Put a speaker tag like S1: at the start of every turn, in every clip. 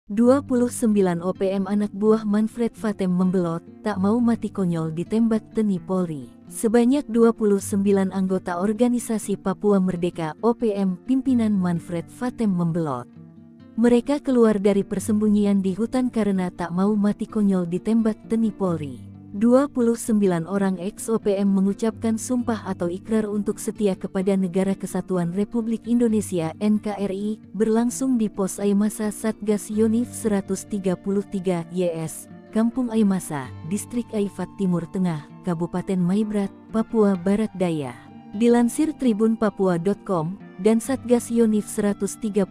S1: 29 OPM anak buah Manfred Vatem membelot, tak mau mati konyol ditembak TNI Polri. Sebanyak 29 anggota organisasi Papua Merdeka (OPM) pimpinan Manfred Vatem membelot. Mereka keluar dari persembunyian di hutan karena tak mau mati konyol ditembak TNI Polri. 29 orang ex-OPM mengucapkan sumpah atau ikrar untuk setia kepada Negara Kesatuan Republik Indonesia (NKRI) berlangsung di Pos Aimasa Satgas Yonif 133 YS, Kampung Aimasa, Distrik Aifat Timur Tengah, Kabupaten Maibrat, Papua Barat Daya. Dilansir tribunpapua.com, dan Satgas Yonif 133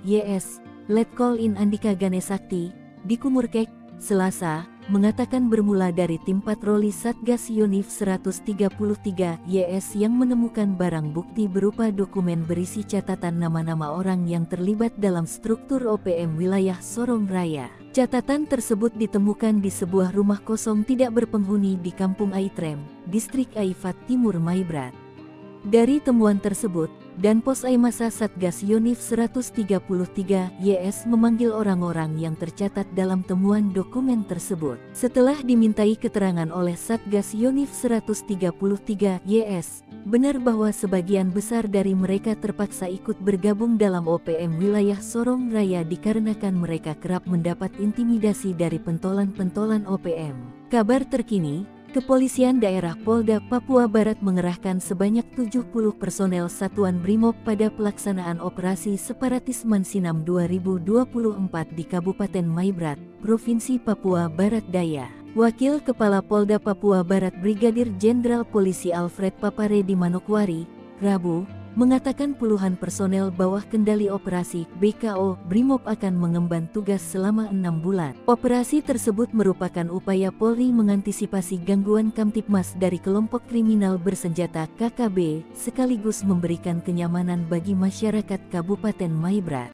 S1: YS, Letkol In Andika Ganesakti, di Kumurkek, Selasa, mengatakan bermula dari tim patroli Satgas Yonif 133 YS yang menemukan barang bukti berupa dokumen berisi catatan nama-nama orang yang terlibat dalam struktur OPM wilayah Sorong Raya. Catatan tersebut ditemukan di sebuah rumah kosong tidak berpenghuni di Kampung Aitrem, Distrik Aifat Timur Maibrat. Dari temuan tersebut, dan Pos Aimasa Satgas Yonif 133 YS memanggil orang-orang yang tercatat dalam temuan dokumen tersebut. Setelah dimintai keterangan oleh Satgas Yonif 133 YS, benar bahwa sebagian besar dari mereka terpaksa ikut bergabung dalam OPM wilayah Sorong Raya dikarenakan mereka kerap mendapat intimidasi dari pentolan-pentolan OPM. Kabar terkini, Kepolisian Daerah Polda Papua Barat mengerahkan sebanyak 70 personel Satuan Brimob pada pelaksanaan operasi separatis Mansinam 2024 di Kabupaten Maibrat, Provinsi Papua Barat Daya. Wakil Kepala Polda Papua Barat Brigadir Jenderal Polisi Alfred Papare di Manokwari, Rabu, mengatakan puluhan personel bawah kendali operasi BKO Brimob akan mengemban tugas selama 6 bulan. Operasi tersebut merupakan upaya Polri mengantisipasi gangguan Kamtipmas dari kelompok kriminal bersenjata KKB, sekaligus memberikan kenyamanan bagi masyarakat Kabupaten Maibrat.